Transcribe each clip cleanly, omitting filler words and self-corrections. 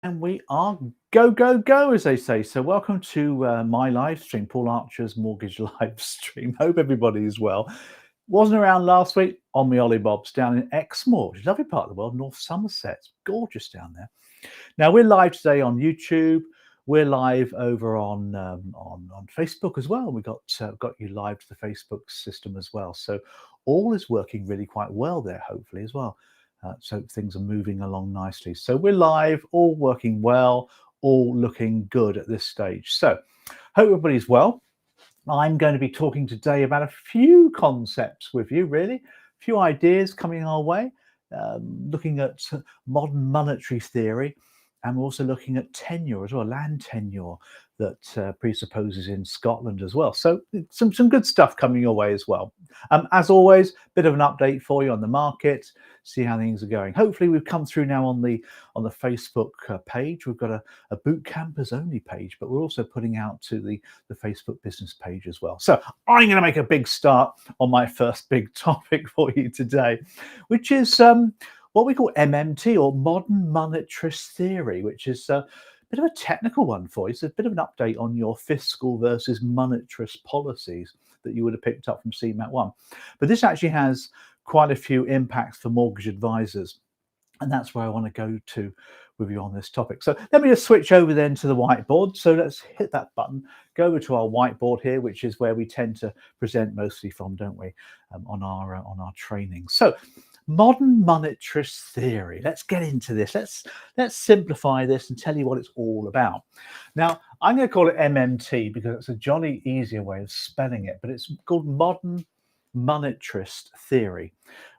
And we are go, go, go, as they say. So, welcome to my live stream, Paul Archer's mortgage live stream. Hope everybody is well. Wasn't around last week on my Ollie Bobs down in Exmoor, which is a lovely part of the world, North Somerset. It's gorgeous down there. Now, we're live today on YouTube. We're live over on Facebook as well. We got you live to the Facebook system as well. So, all is working really quite well there, hopefully, as well. So things are moving along nicely. So we're live, all working well, all looking good at this stage. So hope everybody's well. I'm going to be talking today about a few concepts with you, really, a few ideas coming our way, looking at modern monetary theory, and we're also looking at tenure as well, land tenure that presupposes in Scotland as well. So some good stuff coming your way as well. As always, bit of an update for you on the market, see how things are going. Hopefully we've come through now on the Facebook page. We've got a boot campers only page, but we're also putting out to the Facebook business page as well. So I'm going to make a big start on my first big topic for you today, which is what we call MMT, or modern monetarist theory, which is a bit of a technical one for you. It's a bit of an update on your fiscal versus monetarist policies that you would have picked up from CMAT 1. But this actually has quite a few impacts for mortgage advisors. And that's where I want to go to with you on this topic. So let me just switch over then to the whiteboard. So let's hit that button, go over to our whiteboard here, which is where we tend to present mostly from, don't we, on our training. So modern monetarist theory. Let's get into this. Let's simplify this and tell you what it's all about. Now, I'm going to call it MMT because it's a jolly easier way of spelling it, but it's called modern monetarist theory,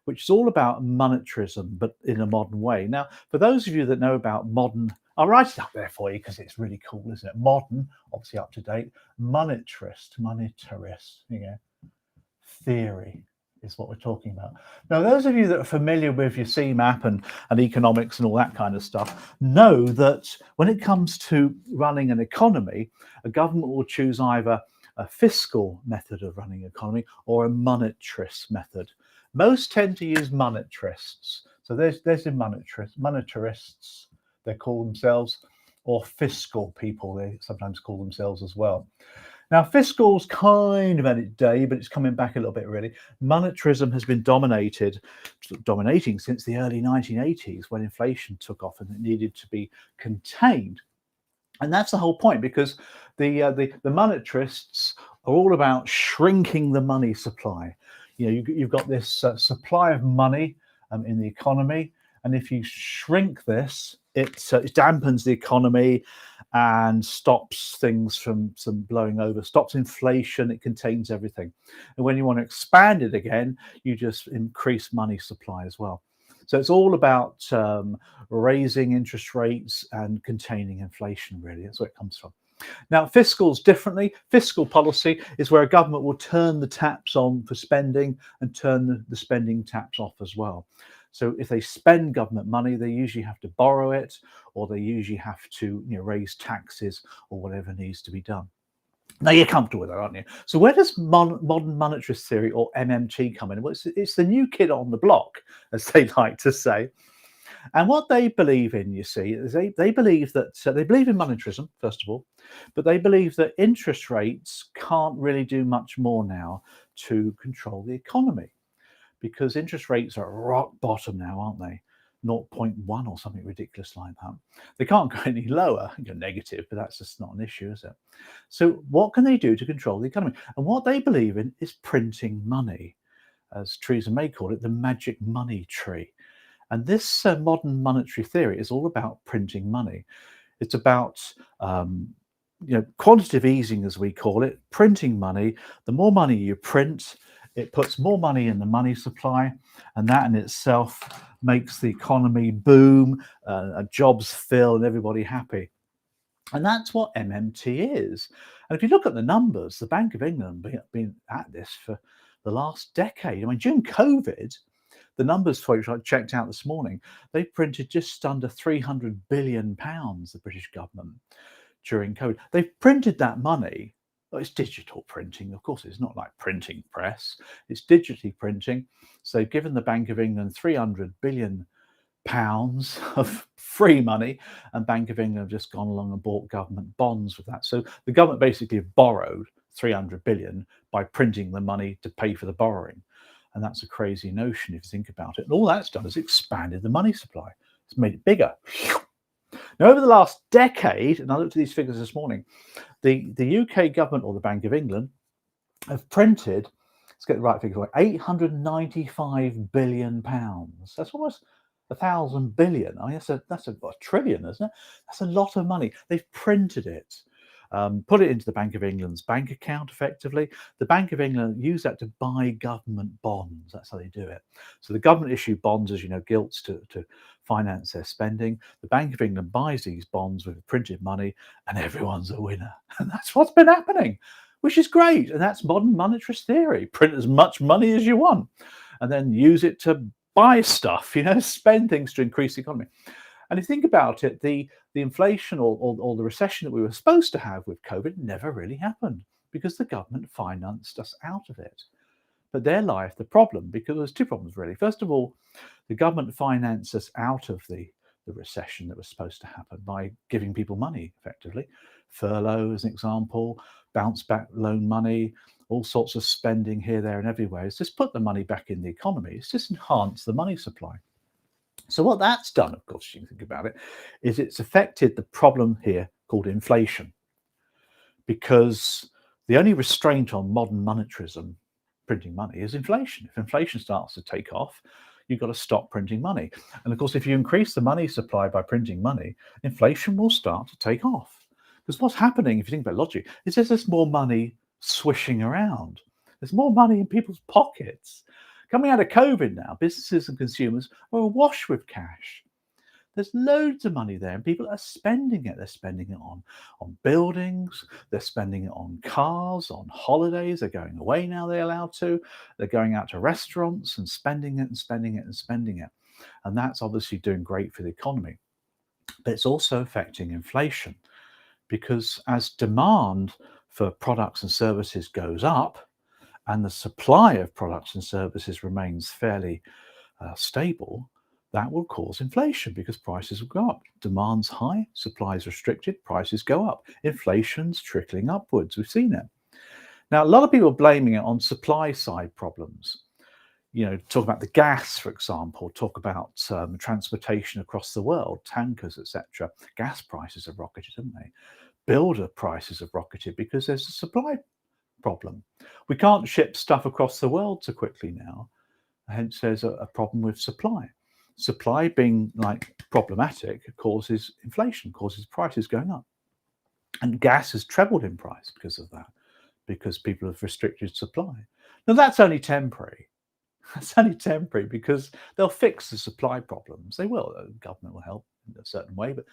which is all about monetarism, but in a modern way. Now, for those of you that know about modern, I'll write it up there for you because it's really cool, isn't it? Modern, obviously up to date, monetarist, theory is what we're talking about. Now, those of you that are familiar with your CMAP and economics and all that kind of stuff know that when it comes to running an economy, a government will choose either a fiscal method of running economy or a monetarist method. Most tend to use monetarists. So there's the monetarists, they call themselves, or fiscal people, they sometimes call themselves as well. Now, fiscal's kind of at its day, but it's coming back a little bit, really. Monetarism has been dominating since the early 1980s when inflation took off and it needed to be contained. And that's the whole point, because the monetarists are all about shrinking the money supply. You've got this supply of money in the economy, and if you shrink this, it dampens the economy and stops things from blowing over, stops inflation, it contains everything. And when you want to expand it again, you just increase money supply as well. So it's all about raising interest rates and containing inflation, really. That's where it comes from. Now, fiscal's differently. Fiscal policy is where a government will turn the taps on for spending and turn the spending taps off as well. So if they spend government money, they usually have to borrow it, or they usually have to raise taxes or whatever needs to be done. Now, you're comfortable with that, aren't you? So where does modern monetarist theory, or MMT, come in? Well, it's the new kid on the block, as they like to say. And what they believe in, you see, is they believe that they believe in monetarism, first of all, but they believe that interest rates can't really do much more now to control the economy, because interest rates are at rock bottom now, aren't they? 0.1 or something ridiculous like that. They can't go any lower, negative, but that's just not an issue, is it? So what can they do to control the economy? And what they believe in is printing money, as Theresa May called it, the magic money tree. And this modern monetary theory is all about printing money. It's about quantitative easing, as we call it, printing money. The more money you print, it puts more money in the money supply, and that in itself makes the economy boom, jobs fill, and everybody happy. And that's what MMT is. And if you look at the numbers, the Bank of England have been at this for the last decade. I mean, during COVID, the numbers for which I checked out this morning, they printed just under £300 billion, the British government, during COVID. They've printed that money. Well, it's digital printing, of course. It's not like printing press. It's digitally printing. So given the Bank of England £300 billion pounds of free money, and Bank of England have just gone along and bought government bonds with that. So the government basically borrowed 300 billion by printing the money to pay for the borrowing. And that's a crazy notion if you think about it. And all that's done is expanded the money supply. It's made it bigger. Now, over the last decade, and I looked at these figures this morning, the UK government or the Bank of England have printed, let's get the right figure right, 895 billion pounds. That's almost 1,000 billion. I mean, that's a trillion, isn't it? That's a lot of money. They've printed it, put it into the Bank of England's bank account effectively. The Bank of England use that to buy government bonds. That's how they do it. So the government issue bonds, as you know, gilts to finance their spending. The Bank of England buys these bonds with printed money, and everyone's a winner. And that's what's been happening, which is great. And that's modern monetarist theory. Print as much money as you want and then use it to buy stuff, spend things to increase the economy. And if you think about it, the inflation or the recession that we were supposed to have with COVID never really happened because the government financed us out of it. But there lieth the problem, because there's two problems really. First of all, the government financed us out of the recession that was supposed to happen by giving people money effectively. Furlough as an example, bounce back loan money, all sorts of spending here, there and everywhere. It's just put the money back in the economy. It's just enhanced the money supply. So what that's done, of course, you can think about it, is it's affected the problem here called inflation. Because the only restraint on modern monetarism, printing money, is inflation. If inflation starts to take off, you've got to stop printing money. And of course, if you increase the money supply by printing money, inflation will start to take off. Because what's happening, if you think about logic, is there's more money swishing around. There's more money in people's pockets. Coming out of COVID now, businesses and consumers are awash with cash. There's loads of money there and people are spending it. They're spending it on buildings, they're spending it on cars, on holidays, they're going away now they're allowed to, they're going out to restaurants and spending it and spending it and spending it. And that's obviously doing great for the economy. But it's also affecting inflation, because as demand for products and services goes up and the supply of products and services remains fairly stable, that will cause inflation because prices will go up. Demand's high, supply is restricted, prices go up. Inflation's trickling upwards. We've seen it. Now, a lot of people are blaming it on supply side problems. Talk about the gas, for example, talk about transportation across the world, tankers, etc. Gas prices have rocketed, haven't they? Builder prices have rocketed because there's a supply problem. We can't ship stuff across the world so quickly now. Hence, there's a problem with supply. Supply being problematic causes inflation, causes prices going up. And gas has trebled in price because of that, because people have restricted supply. Now, that's only temporary. That's only temporary because they'll fix the supply problems. They will. The government will help in a certain way, but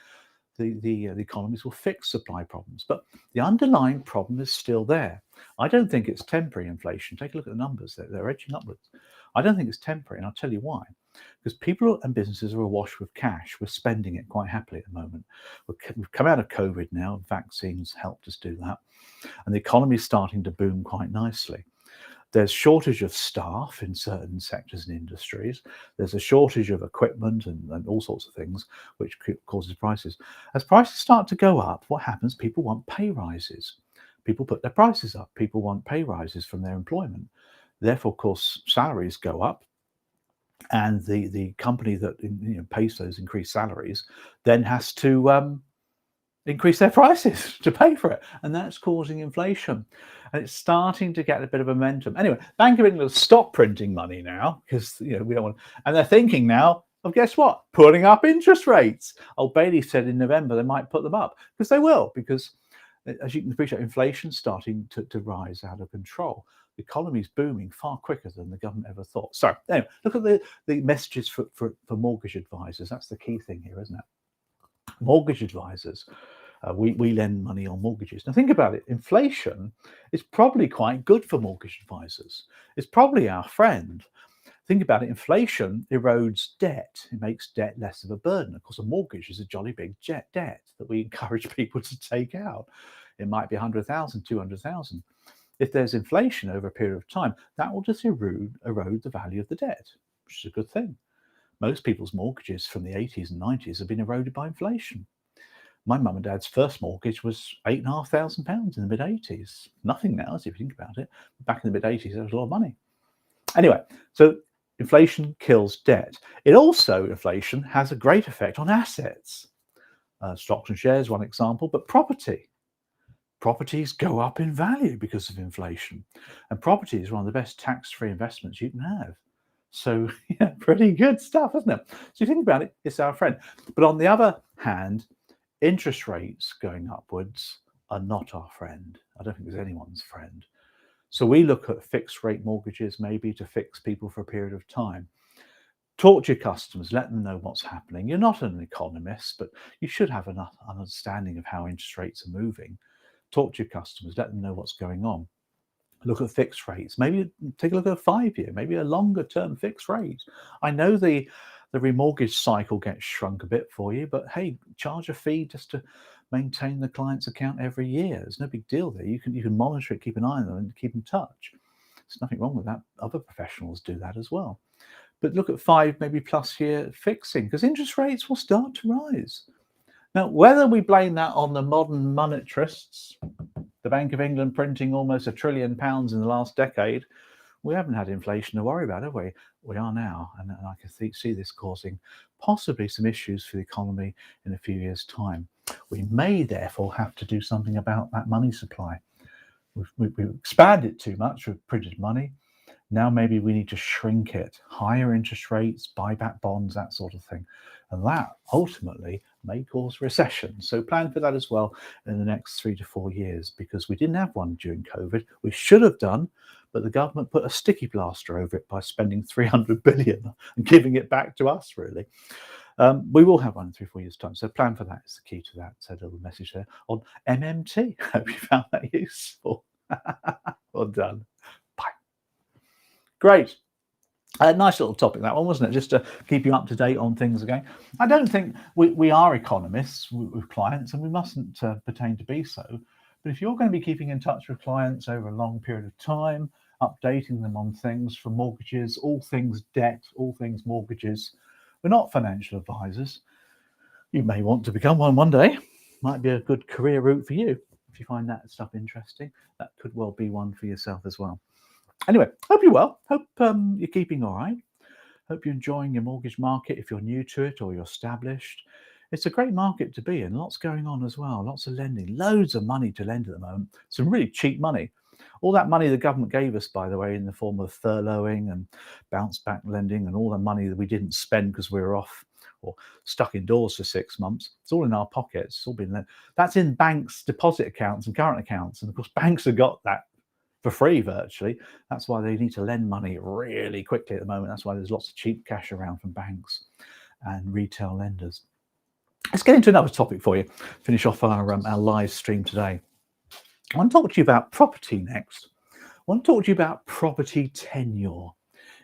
the economies will fix supply problems. But the underlying problem is still there. I don't think it's temporary inflation. Take a look at the numbers. They're edging upwards. I don't think it's temporary, and I'll tell you why. Because people and businesses are awash with cash. We're spending it quite happily at the moment. We've come out of COVID now. Vaccines helped us do that. And the economy is starting to boom quite nicely. There's shortage of staff in certain sectors and industries. There's a shortage of equipment and all sorts of things, which causes prices. As prices start to go up, what happens? People want pay rises. People put their prices up. People want pay rises from their employment. Therefore, of course, salaries go up. And the company that pays those increased salaries then has to increase their prices to pay for it, and that's causing inflation. And it's starting to get a bit of momentum. Anyway, Bank of England has stopped printing money now because we don't want. And they're thinking now of, guess what? Putting up interest rates. Old Bailey said in November they might put them up, because they will. Because as you can appreciate, inflation's starting to rise out of control. The economy's booming far quicker than the government ever thought. So anyway, look at the messages for mortgage advisors. That's the key thing here, isn't it? Mortgage advisors. We lend money on mortgages. Now think about it. Inflation is probably quite good for mortgage advisors. It's probably our friend. Think about it. Inflation erodes debt. It makes debt less of a burden. Of course, a mortgage is a jolly big debt that we encourage people to take out. It might be 100,000, 200,000. If there's inflation over a period of time, that will just erode the value of the debt, which is a good thing. Most people's mortgages from the 80s and 90s have been eroded by inflation. My mum and dad's first mortgage was £8,500 in the mid-80s. Nothing now, if you think about it. Back in the mid-80s, there was a lot of money. Anyway, so inflation kills debt. Inflation has a great effect on assets. Stocks and shares, one example, but property. Properties go up in value because of inflation. And property is one of the best tax-free investments you can have. So, yeah, pretty good stuff, isn't it? So you think about it, it's our friend. But on the other hand, interest rates going upwards are not our friend. I don't think there's anyone's friend. So we look at fixed rate mortgages maybe to fix people for a period of time. Talk to your customers, let them know what's happening. You're not an economist, but you should have enough understanding of how interest rates are moving. Talk to your customers, let them know what's going on. Look at fixed rates. Maybe take a look at a 5-year, maybe a longer term fixed rate. I know the remortgage cycle gets shrunk a bit for you, but hey, charge a fee just to maintain the client's account every year. There's no big deal there. You can monitor it, keep an eye on them, and keep in touch. There's nothing wrong with that. Other professionals do that as well. But look at 5, maybe plus year fixing, because interest rates will start to rise. Now, whether we blame that on the modern monetarists, the Bank of England printing almost £1 trillion in the last decade, we haven't had inflation to worry about, have we? We are now, and I can see this causing possibly some issues for the economy in a few years' time. We may therefore have to do something about that money supply. We've expanded too much, we've printed money. Now maybe we need to shrink it, higher interest rates, buy back bonds, that sort of thing. And that ultimately may cause recession. So plan for that as well in the next 3 to 4 years, because we didn't have one during COVID. We should have done, but the government put a sticky plaster over it by spending 300 billion and giving it back to us, really. We will have one in 3 or 4 years' time. So plan for that is the key to that. So a little message there on MMT. Hope you found that useful. Well done. Bye. Great. Nice little topic, that one, wasn't it? Just to keep you up to date on things again. I don't think we are economists with clients, and we mustn't pretend to be so. But if you're going to be keeping in touch with clients over a long period of time, updating them on things from mortgages, all things debt, all things mortgages, we're not financial advisors. You may want to become one day. Might be a good career route for you. If you find that stuff interesting, that could well be one for yourself as well. Anyway, hope you're well. Hope you're keeping all right. Hope you're enjoying your mortgage market if you're new to it or you're established. It's a great market to be in. Lots going on as well. Lots of lending. Loads of money to lend at the moment. Some really cheap money. All that money the government gave us, by the way, in the form of furloughing and bounce back lending and all the money that we didn't spend because we were off or stuck indoors for 6 months. It's all in our pockets. It's all been lent. That's in banks' deposit accounts and current accounts. And of course, banks have got that for free virtually. That's why they need to lend money really quickly at the moment. That's why there's lots of cheap cash around from banks and retail lenders. Let's get into another topic for you. Finish off our live stream today. I want to talk to you about property next. I want to talk to you about property tenure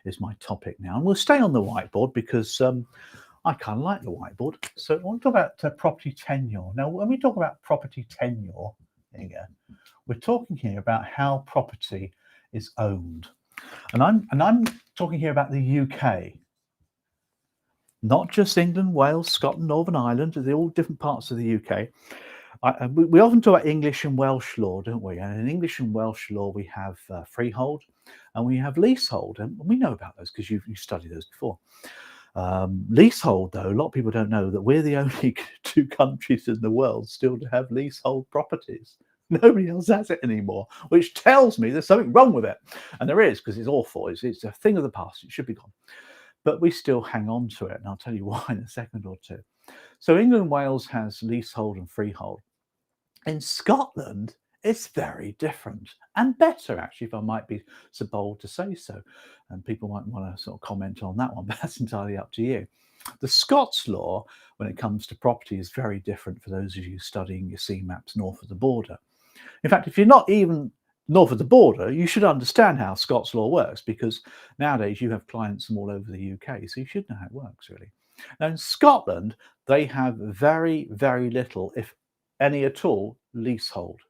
is my topic now. And we'll stay on the whiteboard because I kind of like the whiteboard. So I want to talk about property tenure. Now, when we talk about property tenure, there you go, we're talking here about how property is owned. And I'm talking here about the UK. Not just England, Wales, Scotland, Northern Ireland, they're all different parts of the UK. We often talk about English and Welsh law, don't we? And in English and Welsh law, we have freehold and we have leasehold. And we know about those because you've studied those before. Leasehold, though, a lot of people don't know that we're the only 2 countries in the world still to have leasehold properties. Nobody else has it anymore, which tells me there's something wrong with it. And there is, because it's awful. It's a thing of the past. It should be gone. But we still hang on to it. And I'll tell you why in a second or two. So England and Wales has leasehold and freehold. In Scotland, it's very different and better, actually, if I might be so bold to say so. And people might want to sort of comment on that one, but that's entirely up to you. The Scots law, when it comes to property, is very different for those of you studying your CMAPs north of the border. In fact, if you're not even north of the border, you should understand how Scots law works, because nowadays you have clients from all over the UK, so you should know how it works, really. Now, in Scotland, they have very, very little, if any at all, leasehold.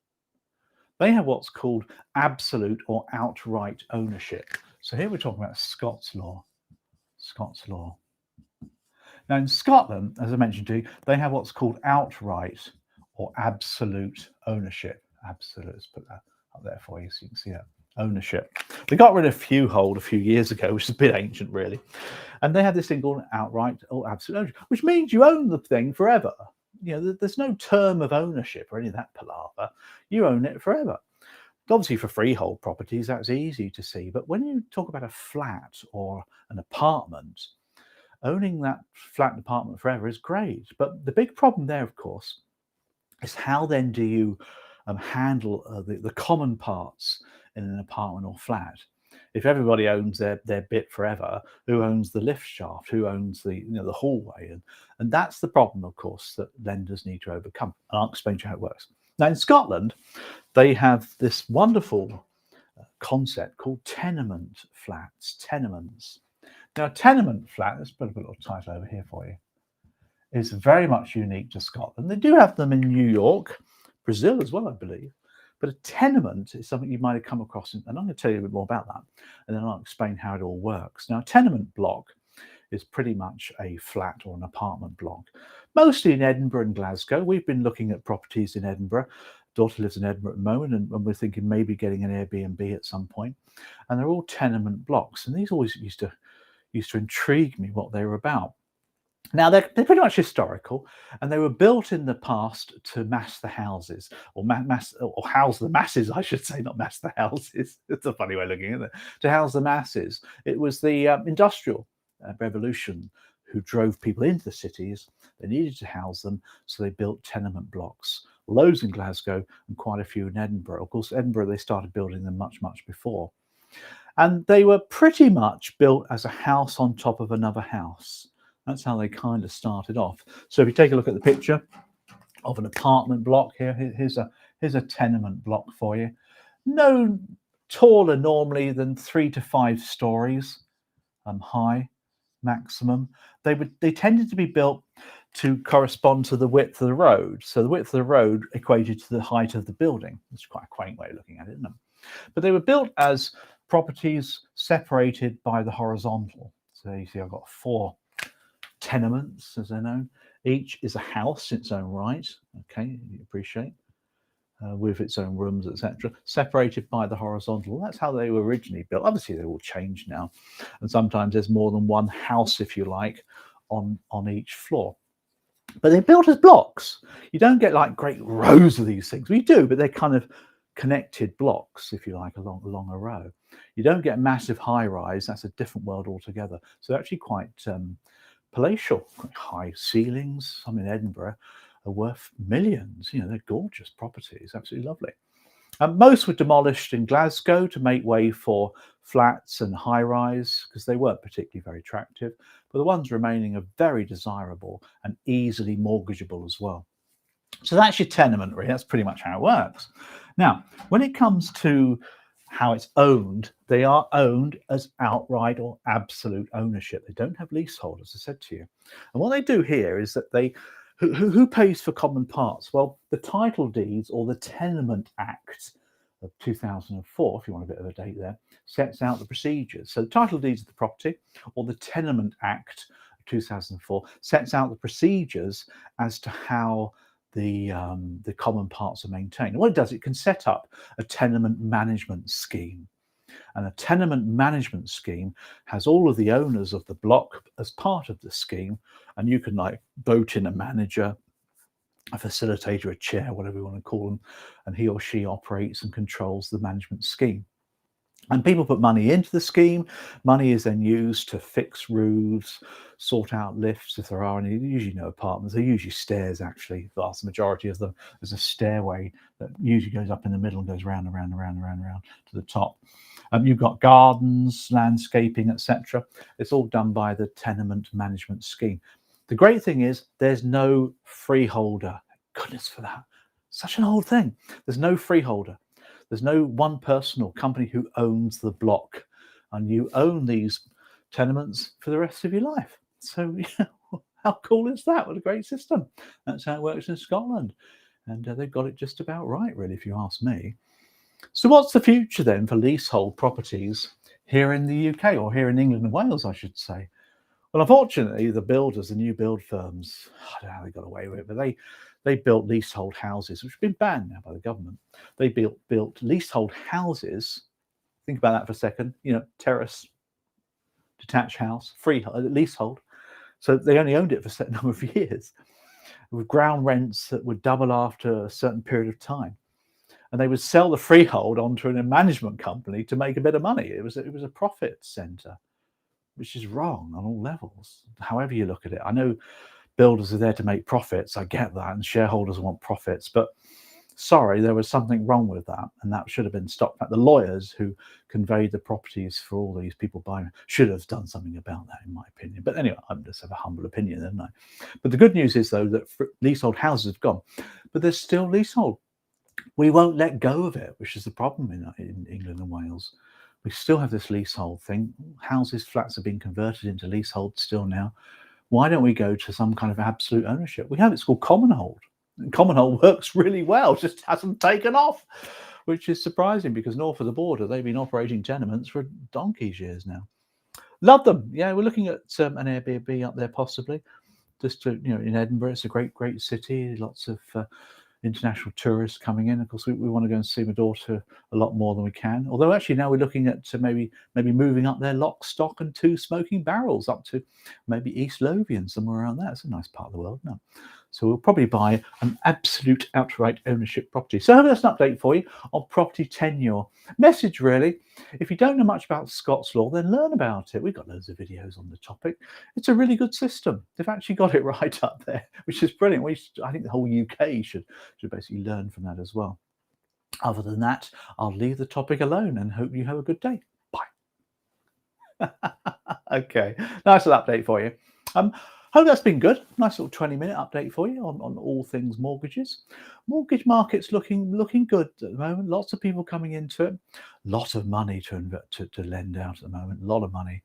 They have what's called absolute or outright ownership. So here we're talking about Scots law. Scots law. Now in Scotland, as I mentioned to you, they have what's called outright or absolute ownership. Absolute, let's put that up there for you so you can see that. Ownership. They got rid of freehold a few years ago, which is a bit ancient really. And they have this thing called outright or absolute ownership, which means you own the thing forever. You know, there's no term of ownership or any of that palaver. You own it forever. Obviously, for freehold properties, that's easy to see. But when you talk about a flat or an apartment, owning that flat and apartment forever is great. But the big problem there, of course, is how then do you handle the common parts in an apartment or flat? If everybody owns their bit forever, who owns the lift shaft? Who owns the the hallway? And that's the problem, of course, that lenders need to overcome. And I'll explain to you how it works. Now, in Scotland, they have this wonderful concept called tenement flats, tenements. Now, a tenement flat, let's put a little title over here for you, is very much unique to Scotland. They do have them in New York, Brazil as well, I believe. But a tenement is something you might have come across, and I'm going to tell you a bit more about that, and then I'll explain how it all works. Now, a tenement block is pretty much a flat or an apartment block, mostly in Edinburgh and Glasgow. We've been looking at properties in Edinburgh. Daughter lives in Edinburgh at the moment, and we're thinking maybe getting an Airbnb at some point. And they're all tenement blocks, and these always used to intrigue me what they were about. Now, they're pretty much historical, and they were built in the past to mass the houses, or or house the masses, I should say, not mass the houses. It's a funny way of looking at it. To house the masses. It was the industrial revolution who drove people into the cities. They needed to house them, so they built tenement blocks. Loads in Glasgow and quite a few in Edinburgh. Of course, Edinburgh, they started building them much, much before. And they were pretty much built as a house on top of another house. That's how they kind of started off. So if you take a look at the picture of an apartment block here, here's a tenement block for you. No taller normally than 3 to 5 stories high maximum. They tended to be built to correspond to the width of the road. So the width of the road equated to the height of the building. It's quite a quaint way of looking at it, isn't it? But they were built as properties separated by the horizontal. So you see I've got 4 tenements, as they're known. Each is a house in its own right, okay, you appreciate, with its own rooms, etc., separated by the horizontal. That's how they were originally built. Obviously, they all changed now, and sometimes there's more than one house, if you like, on each floor. But they're built as blocks. You don't get like great rows of these things. We do, but they're kind of connected blocks, if you like, along a row. You don't get massive high rise. That's a different world altogether. So actually quite palatial, high ceilings. Some in Edinburgh are worth millions. You know, they're gorgeous properties, absolutely lovely. Most were demolished in Glasgow to make way for flats and high-rise because they weren't particularly very attractive. But the ones remaining are very desirable and easily mortgageable as well. So that's your tenement, really. That's pretty much how it works. Now, when it comes to how it's owned, they are owned as outright or absolute ownership. They don't have leasehold, as I said to you. And what they do here is that they, who pays for common parts? Well, the title deeds or the Tenement Act of 2004, if you want a bit of a date there, sets out the procedures. So the title deeds of the property or the Tenement Act of 2004 sets out the procedures as to how the common parts are maintained. And what it does, it can set up a tenement management scheme. And a tenement management scheme has all of the owners of the block as part of the scheme. And you can like vote in a manager, a facilitator, a chair, whatever you want to call them, and he or she operates and controls the management scheme. And people put money into the scheme. Money is then used to fix roofs, sort out lifts if there are any. Usually no apartments. They're usually stairs, actually. The vast majority of them. There's a stairway that usually goes up in the middle and goes round and round and round and round and round to the top. You've got gardens, landscaping, etc. It's all done by the tenement management scheme. The great thing is there's no freeholder. Goodness for that. Such an old thing. There's no freeholder. There's no one person or company who owns the block, and you own these tenements for the rest of your life. So yeah, how cool is that? What a great system. That's how it works in Scotland. And they've got it just about right, really, if you ask me. So what's the future then for leasehold properties here in the UK, or here in England and Wales, I should say? Well, unfortunately, the builders, the new build firms, I don't know how they got away with it, but they built leasehold houses, which have been banned now by the government. They built leasehold houses. Think about that for a second. You know, terrace, detached house, leasehold. So they only owned it for a certain number of years, with ground rents that would double after a certain period of time. And they would sell the freehold onto a management company to make a bit of money. It was a profit center, which is wrong on all levels, however you look at it. I know builders are there to make profits. I get that, and shareholders want profits, but sorry, there was something wrong with that, and that should have been stopped. The lawyers who conveyed the properties for all these people buying should have done something about that, in my opinion. But anyway, I just have a humble opinion, don't I? But the good news is, though, that leasehold houses have gone, but there's still leasehold. We won't let go of it, which is the problem in England and Wales. We still have this leasehold thing. Houses, flats are being converted into leasehold still now. Why don't we go to some kind of absolute ownership? We have, it's called common hold. And common hold works really well, just hasn't taken off, which is surprising because north of the border, they've been operating tenements for donkey's years now. Love them. Yeah, we're looking at an Airbnb up there possibly. Just to, in Edinburgh, it's a great city. Lots of international tourists coming in. Of course, we want to go and see my daughter a lot more than we can. Although actually now we're looking at maybe moving up there, lock, stock, and 2 smoking barrels up to maybe East Lothian, somewhere around there. It's a nice part of the world now. So we'll probably buy an absolute outright ownership property. So that's an update for you on property tenure. Message really, if you don't know much about Scots law, then learn about it. We've got loads of videos on the topic. It's a really good system. They've actually got it right up there, which is brilliant. I think the whole UK should basically learn from that as well. Other than that, I'll leave the topic alone and hope you have a good day. Bye. Okay, nice little update for you. Hope that's been good. Nice little 20-minute update for you on all things mortgages. Mortgage market's looking good at the moment. Lots of people coming into it. Lot of money to lend out at the moment. A lot of money.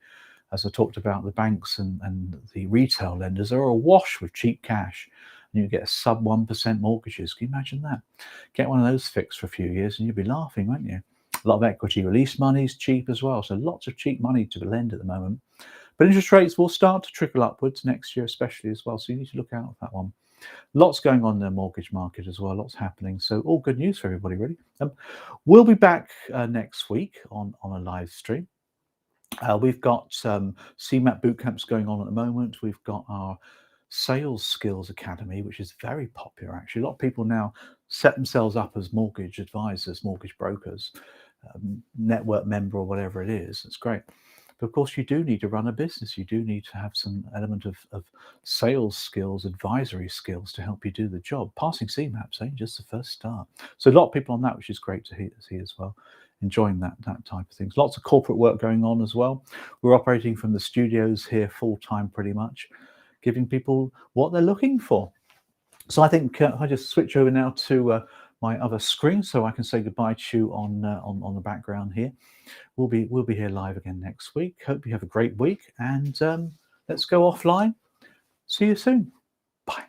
As I talked about, the banks and the retail lenders are awash with cheap cash. And you get sub 1% mortgages. Can you imagine that? Get one of those fixed for a few years and you'd be laughing, won't you? A lot of equity release money is cheap as well. So lots of cheap money to lend at the moment. But interest rates will start to trickle upwards next year, especially as well. So you need to look out for that one. Lots going on in the mortgage market as well. Lots happening. So all good news for everybody, really. We'll be back next week on a live stream. We've got CMAP boot camps going on at the moment. We've got our Sales Skills Academy, which is very popular actually. A lot of people now set themselves up as mortgage advisors, mortgage brokers, network member or whatever it is. It's great. But of course, you do need to run a business. You do need to have some element of sales skills, advisory skills to help you do the job. Passing CMAP's ain't just the first start. So a lot of people on that, which is great to see as well. Enjoying that type of things. Lots of corporate work going on as well. We're operating from the studios here full time pretty much, giving people what they're looking for. So I think I just switch over now to my other screen so I can say goodbye to you on the background here. We'll be here live again next week. Hope you have a great week, and let's go offline. See you soon. Bye.